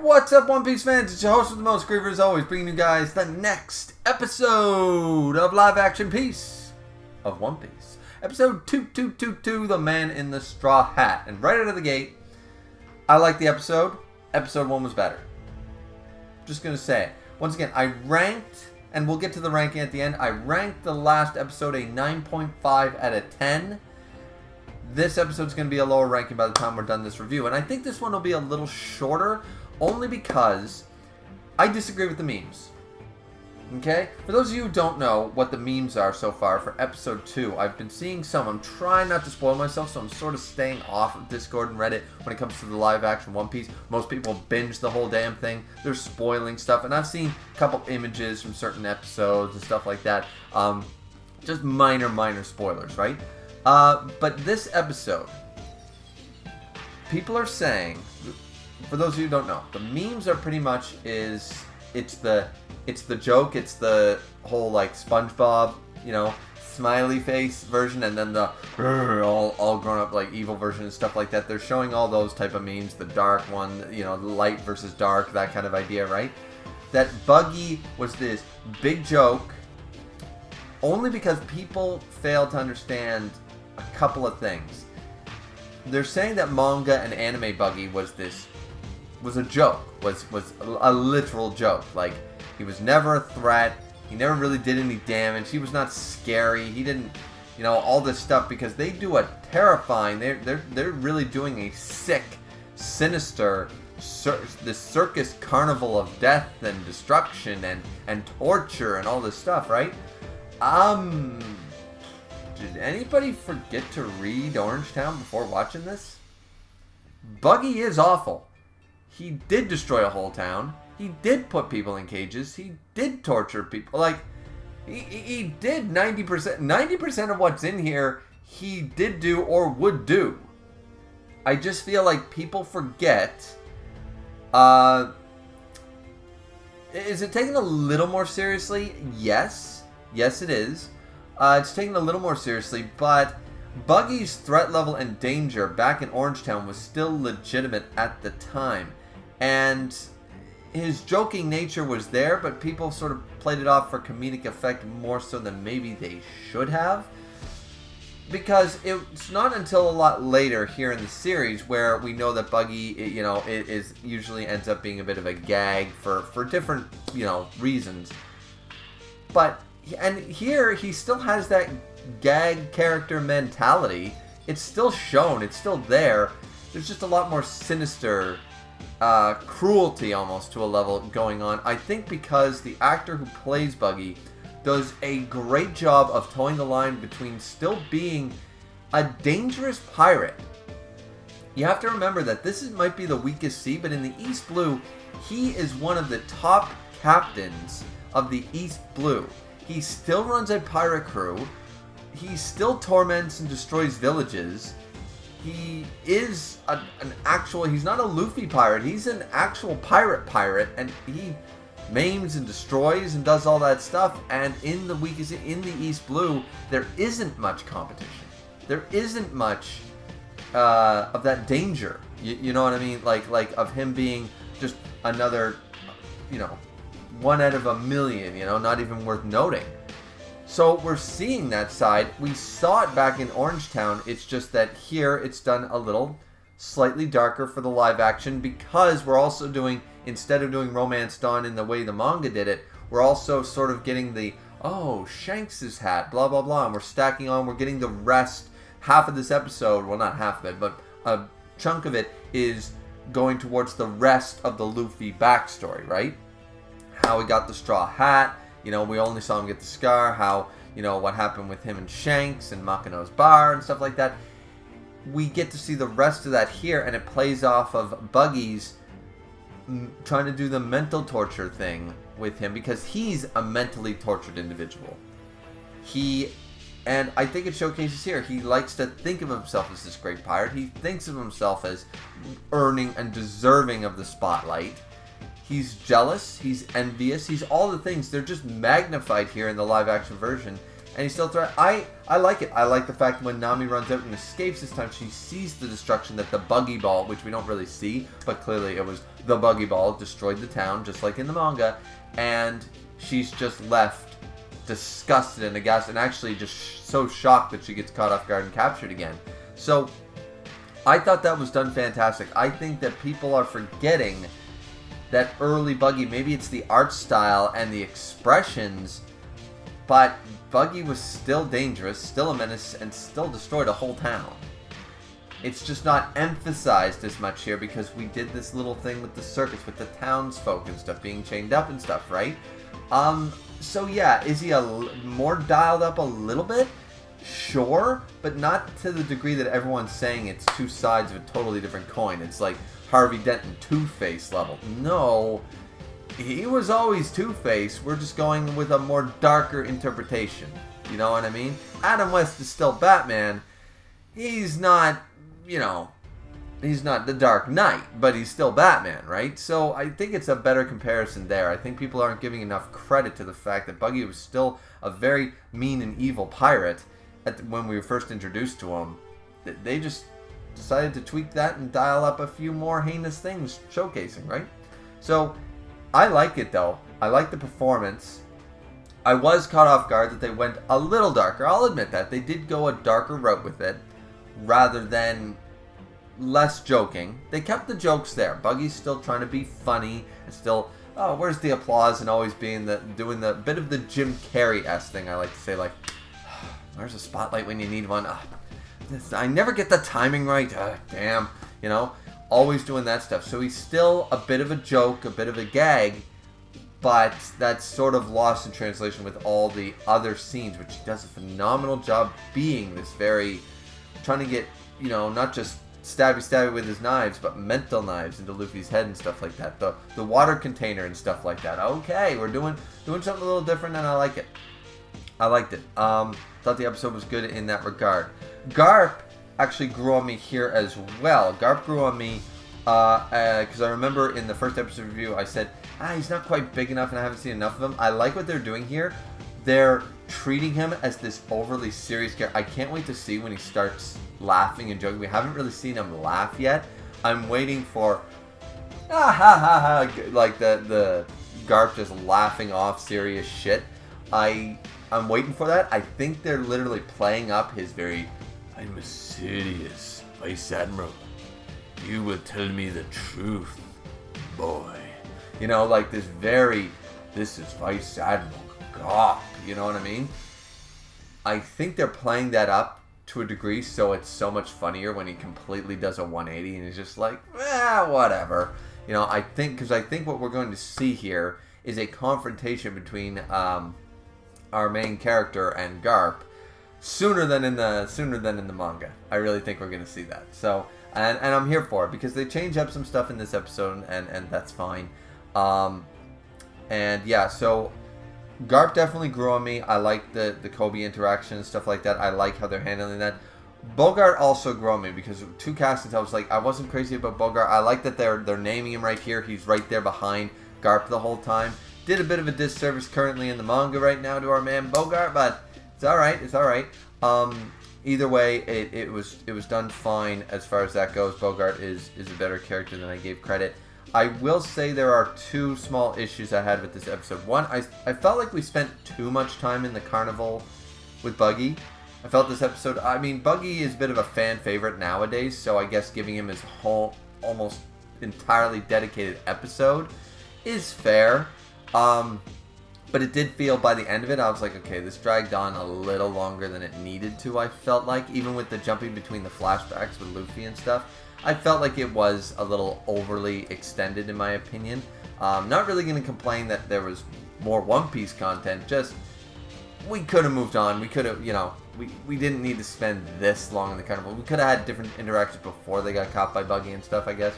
What's up, One Piece fans? It's your host with the most, Griever, as always, bringing you guys the next episode of live action piece of One Piece. Episode 2222, The Man in the Straw Hat. And right out of the gate, I like the episode. Episode 1 was better. Just gonna say it. Once again, I ranked, and we'll get to the ranking at the end, I ranked the last episode a 9.5 out of 10. This episode's going to be a lower ranking by the time we're done this review. And I think this one will be a little shorter, only because I disagree with the memes. Okay? For those of you who don't know what the memes are so far for episode 2, I've been seeing some. I'm trying not to spoil myself, so I'm sort of staying off of Discord and Reddit when it comes to the live action One Piece. Most people binge the whole damn thing. They're spoiling stuff. And I've seen a couple images from certain episodes and stuff like that. Just minor spoilers, right? But this episode, people are saying, for those of you who don't know, the memes are pretty much it's the joke, it's the whole like SpongeBob, smiley face version, and then the all grown up like evil version and stuff like that. They're showing all those type of memes, the dark one, the light versus dark, that kind of idea, right? That Buggy was this big joke, only because people failed to understand a couple of things. They're saying that manga and anime Buggy was a joke, was a literal joke. Like, he was never a threat, he never really did any damage, he was not scary, he didn't, all this stuff, because they do a terrifying, they're really doing a sick, sinister, this circus carnival of death and destruction and torture and all this stuff, right? Did anybody forget to read Orange Town before watching this? Buggy is awful. He did destroy a whole town. He did put people in cages. He did torture people. Like, he did 90%. 90% of what's in here, he did do or would do. I just feel like people forget. Is it taken a little more seriously? Yes. Yes, it is. It's taken a little more seriously, but Buggy's threat level and danger back in Orangetown was still legitimate at the time. And his joking nature was there, but people sort of played it off for comedic effect more so than maybe they should have. Because it's not until a lot later here in the series where we know that Buggy, it is usually ends up being a bit of a gag for different, reasons. But and here, he still has that gag character mentality. It's still shown. It's still there. There's just a lot more sinister cruelty, almost, to a level going on. I think because the actor who plays Buggy does a great job of towing the line between still being a dangerous pirate. You have to remember that this might be the weakest sea, but in the East Blue, he is one of the top captains of the East Blue. He still runs a pirate crew. He still torments and destroys villages. He is he's not a Luffy pirate. He's an actual pirate, and he maims and destroys and does all that stuff. And in the East Blue, there isn't much competition. There isn't much of that danger. You know what I mean? Like of him being just another, one out of a million, not even worth noting. So we're seeing that side. We saw it back in Orangetown. It's just that here it's done a little slightly darker for the live action, because we're also doing, instead of doing Romance Dawn in the way the manga did it, we're also sort of getting the, Shanks' hat, blah, blah, blah, and we're stacking on, we're getting the rest, half of this episode, well, not half of it, but a chunk of it is going towards the rest of the Luffy backstory, right? How he got the straw hat, we only saw him get the scar, how, what happened with him and Shanks and Makino's bar and stuff like that. We get to see the rest of that here, and it plays off of Buggy's trying to do the mental torture thing with him, because he's a mentally tortured individual. And I think it showcases here, he likes to think of himself as this great pirate. He thinks of himself as earning and deserving of the spotlight. He's jealous, he's envious, he's all the things. They're just magnified here in the live action version. and he still threat. I like it. I like the fact when Nami runs out and escapes this time, she sees the destruction that the buggy ball, which we don't really see, but clearly it was the buggy ball, destroyed the town, just like in the manga, and she's just left disgusted and aghast, and actually just so shocked that she gets caught off guard and captured again. So I thought that was done fantastic. I think that people are forgetting that early Buggy, maybe it's the art style and the expressions, but Buggy was still dangerous, still a menace, and still destroyed a whole town. It's just not emphasized as much here because we did this little thing with the circus, with the townsfolk and stuff being chained up and stuff, right? So yeah, is he more dialed up a little bit? Sure, but not to the degree that everyone's saying it's two sides of a totally different coin. It's like Harvey Dent and Two-Face level. No, he was always Two-Face. We're just going with a more darker interpretation. You know what I mean? Adam West is still Batman. He's not, he's not the Dark Knight, but he's still Batman, right? So I think it's a better comparison there. I think people aren't giving enough credit to the fact that Buggy was still a very mean and evil pirate when we were first introduced to him. They just decided to tweak that and dial up a few more heinous things showcasing, right? So I like it though. I like the performance. I was caught off guard that they went a little darker. I'll admit that. They did go a darker route with it rather than less joking. They kept the jokes there. Buggy's still trying to be funny and still, oh, where's the applause, and always being doing the bit of the Jim Carrey-esque thing. I like to say, like, where's a spotlight when you need one? I never get the timing right. Damn. Always doing that stuff. So he's still a bit of a joke, a bit of a gag, but that's sort of lost in translation with all the other scenes, which he does a phenomenal job being this very, trying to get, not just stabby with his knives, but mental knives into Luffy's head and stuff like that. The water container and stuff like that. Okay, we're doing something a little different, and I like it. I liked it. Thought the episode was good in that regard. Garp actually grew on me here as well. Garp grew on me because I remember in the first episode review I said, he's not quite big enough and I haven't seen enough of him. I like what they're doing here. They're treating him as this overly serious character. I can't wait to see when he starts laughing and joking. We haven't really seen him laugh yet. I'm waiting for like the Garp just laughing off serious shit. I'm waiting for that. I think they're literally playing up his very, I'm a serious Vice Admiral. You will tell me the truth, boy. Like this is Vice Admiral Garp. You know what I mean? I think they're playing that up to a degree so it's so much funnier when he completely does a 180 and he's just like, whatever. I think what we're going to see here is a confrontation between our main character and Garp sooner than in the manga. I really think we're going to see that. So, and I'm here for it because they change up some stuff in this episode, and that's fine. And yeah, so Garp definitely grew on me. I like the Kobe interaction and stuff like that. I like how they're handling that. Bogart also grew on me because two castings, I was like, I wasn't crazy about Bogart. I like that they're naming him right here. He's right there behind Garp the whole time. Did a bit of a disservice currently in the manga right now to our man Bogart, but it's all right. It's all right. Either way, it was done fine as far as that goes. Bogart is a better character than I gave credit. I will say there are two small issues I had with this episode. One, I felt like we spent too much time in the carnival with Buggy. I felt this episode, Buggy is a bit of a fan favorite nowadays, so I guess giving him his whole, almost entirely dedicated episode is fair. But it did feel by the end of it, I was like, okay, this dragged on a little longer than it needed to, I felt like. Even with the jumping between the flashbacks with Luffy and stuff, I felt like it was a little overly extended in my opinion. Not really going to complain that there was more One Piece content, just we could have moved on. We could have, we didn't need to spend this long in the carnival. We could have had different interactions before they got caught by Buggy and stuff, I guess.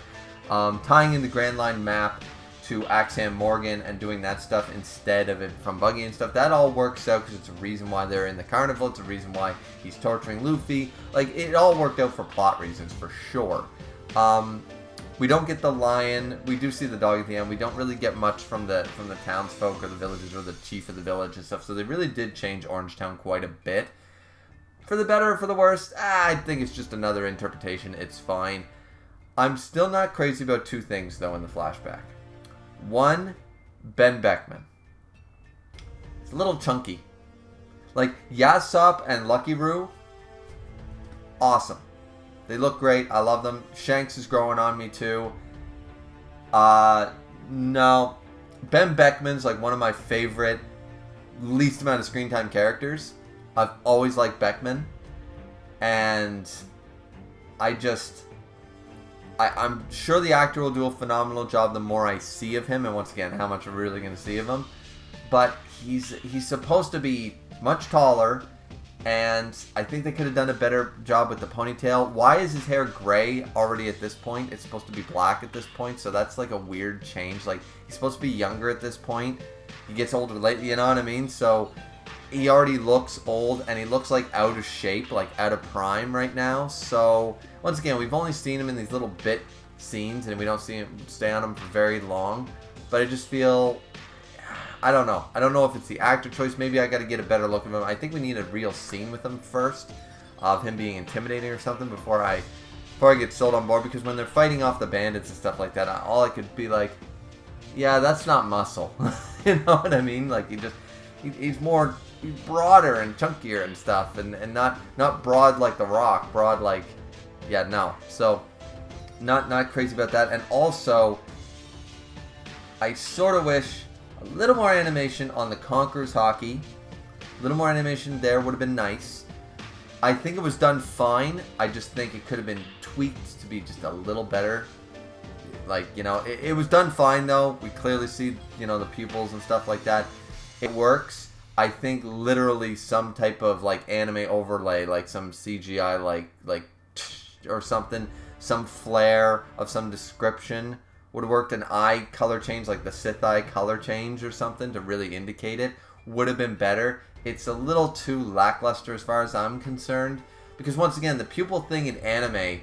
Tying in the Grand Line map to Axam Morgan and doing that stuff instead of it from Buggy and stuff, that all works out because it's a reason why they're in the carnival. It's a reason why he's torturing Luffy. Like, it all worked out for plot reasons for sure. We don't get the lion. We do see the dog at the end. We don't really get much from the townsfolk or the villagers or the chief of the village and stuff. So they really did change Orangetown quite a bit. For the better or for the worse, I think it's just another interpretation. It's fine. I'm still not crazy about two things, though, in the flashback. One, Ben Beckman. It's a little chunky. Like, Yasopp and Lucky Roo, awesome. They look great. I love them. Shanks is growing on me, too. No. Ben Beckman's, like, one of my favorite, least amount of screen time characters. I've always liked Beckman. And I'm sure the actor will do a phenomenal job the more I see of him. And once again, how much I'm really going to see of him. But he's supposed to be much taller. And I think they could have done a better job with the ponytail. Why is his hair gray already at this point? It's supposed to be black at this point. So that's like a weird change. Like, he's supposed to be younger at this point. He gets older lately, you know what I mean? So he already looks old, and he looks like out of shape, like out of prime right now. So once again, we've only seen him in these little bit scenes, and we don't see him stay on him for very long. But I just feel, I don't know. I don't know if it's the actor choice. Maybe I got to get a better look of him. I think we need a real scene with him first, of him being intimidating or something before I get sold on board. Because when they're fighting off the bandits and stuff like that, all I could be like, yeah, that's not muscle. You know what I mean? Like, he's broader and chunkier and stuff, and not broad like The Rock, broad like, yeah, no. So not crazy about that. And also, I sort of wish a little more animation on the Conqueror's hockey. A little more animation there would have been nice. I think it was done fine. I just think it could have been tweaked to be just a little better. Like, you know, it was done fine though. We clearly see, you know, the pupils and stuff like that. It works. I think literally some type of like anime overlay, like some CGI, like or something, some flare of some description would have worked. An eye color change, like the Sith eye color change or something to really indicate it, would have been better. It's a little too lackluster as far as I'm concerned, because once again, the pupil thing in anime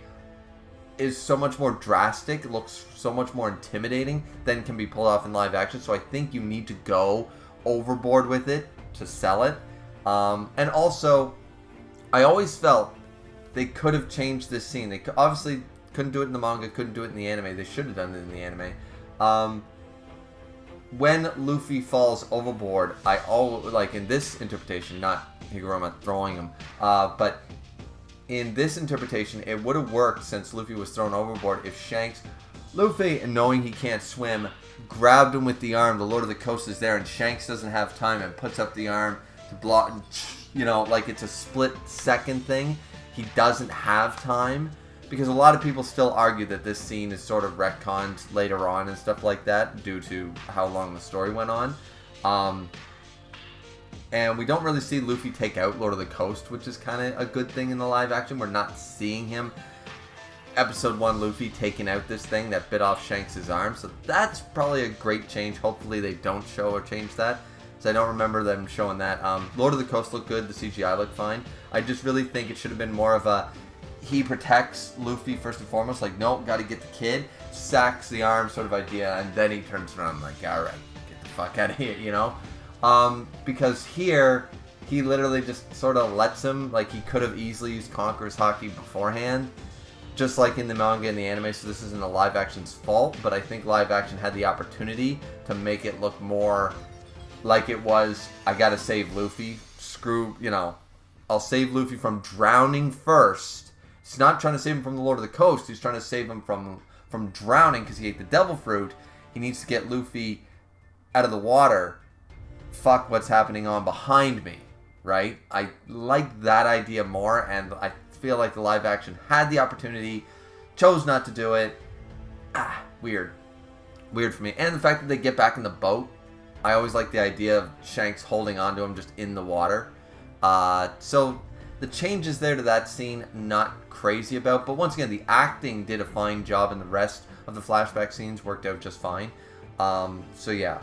is so much more drastic, looks so much more intimidating than can be pulled off in live action. So I think you need to go overboard with it to sell it. And also, I always felt they could have changed this scene. They obviously couldn't do it in the manga, couldn't do it in the anime. They should have done it in the anime. When Luffy falls overboard, I always, like in this interpretation, not Higuruma throwing him, but in this interpretation, it would have worked since Luffy was thrown overboard if Luffy, knowing he can't swim, grabbed him with the arm. The Lord of the Coast is there, and Shanks doesn't have time and puts up the arm to block. You know, like it's a split-second thing. He doesn't have time, because a lot of people still argue that this scene is sort of retconned later on and stuff like that due to how long the story went on. And we don't really see Luffy take out Lord of the Coast, which is kind of a good thing in the live action. We're not seeing him. Episode 1 Luffy taking out this thing that bit off Shanks' arm. So that's probably a great change. Hopefully they don't show or change that, because I don't remember them showing that. Lord of the Coast looked good. The CGI looked fine. I just really think it should have been more of a, he protects Luffy first and foremost. Like, nope, got to get the kid. Sacks the arm sort of idea. And then he turns around like, alright, get the fuck out of here, you know? Because here, he literally just sort of lets him, like he could have easily used Conqueror's hockey beforehand, just like in the manga and the anime. So this isn't a live action's fault, but I think live action had the opportunity to make it look more like it was, I gotta save Luffy, screw, you know, I'll save Luffy from drowning first. He's not trying to save him from the Lord of the Coast, he's trying to save him from drowning because he ate the devil fruit. He needs to get Luffy out of the water. Fuck what's happening on behind me, right? I like that idea more, and I feel like the live action had the opportunity, chose not to do it. Weird for me. And the fact that they get back in the boat, I always like the idea of Shanks holding onto him just in the water. So the changes there to that scene, not crazy about, but once again, the acting did a fine job, and the rest of the flashback scenes worked out just fine. So yeah.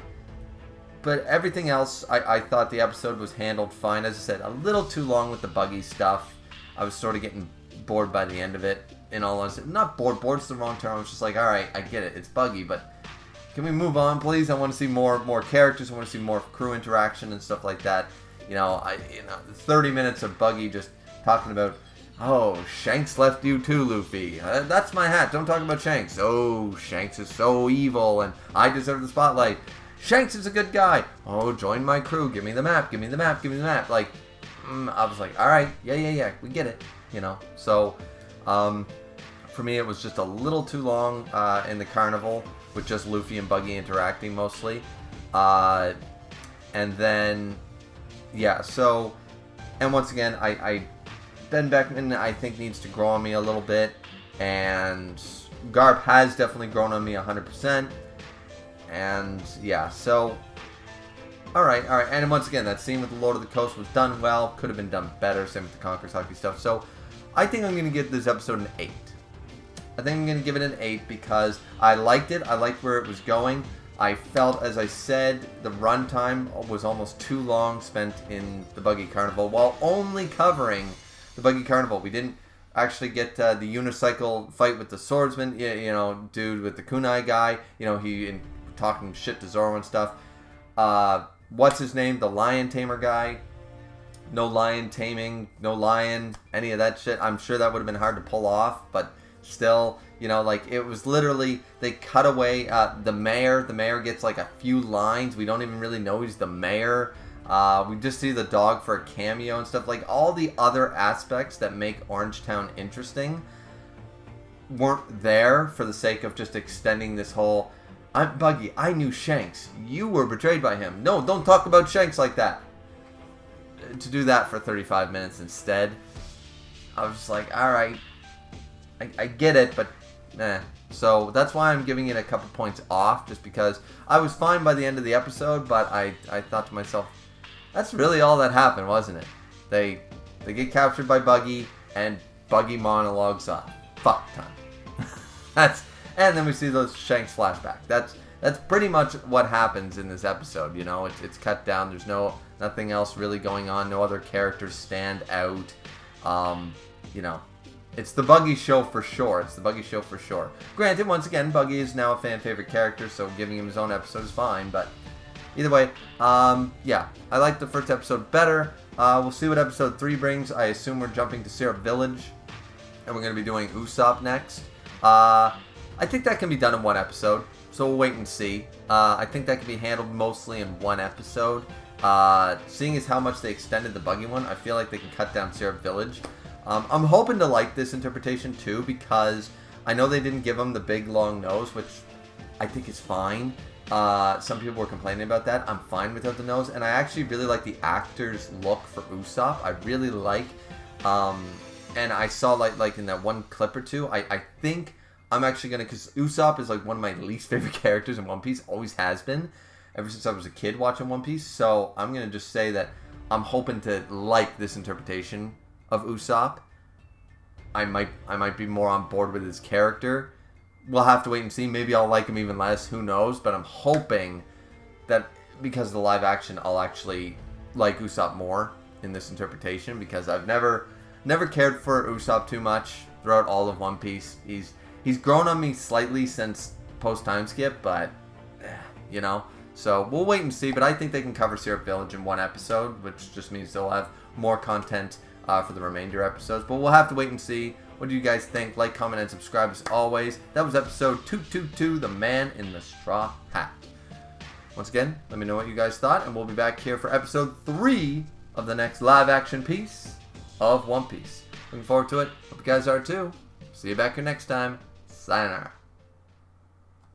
But everything else, I thought the episode was handled fine. As I said, a little too long with the buggy stuff. I was sort of getting bored by the end of it. in all honesty. Not bored. Bored's the wrong term. I was just like, alright, I get it. It's buggy, but can we move on, please? I want to see more characters. I want to see more crew interaction and stuff like that. 30 minutes of Buggy just talking about, oh, Shanks left you too, Luffy. That's my hat. Don't talk about Shanks. Oh, Shanks is so evil, and I deserve the spotlight. Shanks is a good guy. Oh, join my crew. Give me the map. Give me the map. Give me the map. Like, I was like, all right, yeah, we get it. So, for me, it was just a little too long in the carnival with just Luffy and Buggy interacting mostly. And then, yeah, so, and once again, Ben Beckman, I think, needs to grow on me a little bit, and Garp has definitely grown on me 100%, and yeah, so, alright, and once again, that scene with the Lord of the Coast was done well, could have been done better, same with the Conqueror's Hockey stuff, so I think I'm going to give this episode an 8. I think I'm going to give it an 8 because I liked it, I liked where it was going. I felt, as I said, the runtime was almost too long spent in the Buggy Carnival while only covering the Buggy Carnival. We didn't actually get the unicycle fight with the swordsman, dude with the kunai guy. He talking shit to Zoro and stuff. What's his name? The lion tamer guy. No lion taming, no lion, any of that shit. I'm sure that would have been hard to pull off, but still, it was literally, they cut away the mayor. The mayor gets like a few lines. We don't even really know he's the mayor. We just see the dog for a cameo and stuff. Like, all the other aspects that make Orangetown interesting weren't there for the sake of just extending this whole, I'm Buggy, I knew Shanks, you were betrayed by him. No, don't talk about Shanks like that. To do that for 35 minutes instead, I was just like, alright, I get it, but nah. So that's why I'm giving it a couple points off, just because I was fine by the end of the episode, but I thought to myself, that's really all that happened, wasn't it? They get captured by Buggy, and Buggy monologues off. Fuck time. And then we see those Shanks flashback. That's pretty much what happens in this episode. It's cut down. There's nothing else really going on. No other characters stand out. It's the Buggy show for sure. Granted, once again, Buggy is now a fan favorite character, so giving him his own episode is fine, but either way, yeah, I like the first episode better. We'll see what episode 3 brings. I assume we're jumping to Syrup Village, and we're going to be doing Usopp next. I think that can be done in one episode, so we'll wait and see. I think that can be handled mostly in one episode. Seeing as how much they extended the Buggy one, I feel like they can cut down Syrup Village. I'm hoping to like this interpretation too, because I know they didn't give him the big long nose, which I think is fine. Some people were complaining about that. I'm fine without the nose, and I actually really like the actor's look for Usopp. I really like, and I saw like in that one clip or two, I think I'm actually gonna, because Usopp is like one of my least favorite characters in One Piece, always has been, ever since I was a kid watching One Piece. So I'm gonna just say that I'm hoping to like this interpretation of Usopp. I might be more on board with his character. We'll have to wait and see. Maybe I'll like him even less. Who knows? But I'm hoping that because of the live action, I'll actually like Usopp more in this interpretation, because I've never cared for Usopp too much throughout all of One Piece. He's grown on me slightly since post time skip, but So we'll wait and see. But I think they can cover Syrup Village in one episode, which just means they'll have more content for the remainder episodes. But we'll have to wait and see. What do you guys think? Like, comment, and subscribe as always. That was episode 222, The Man in the Straw Hat. Once again, let me know what you guys thought, and we'll be back here for episode 3 of the next live action piece of One Piece. Looking forward to it. Hope you guys are too. See you back here next time. Sayonara.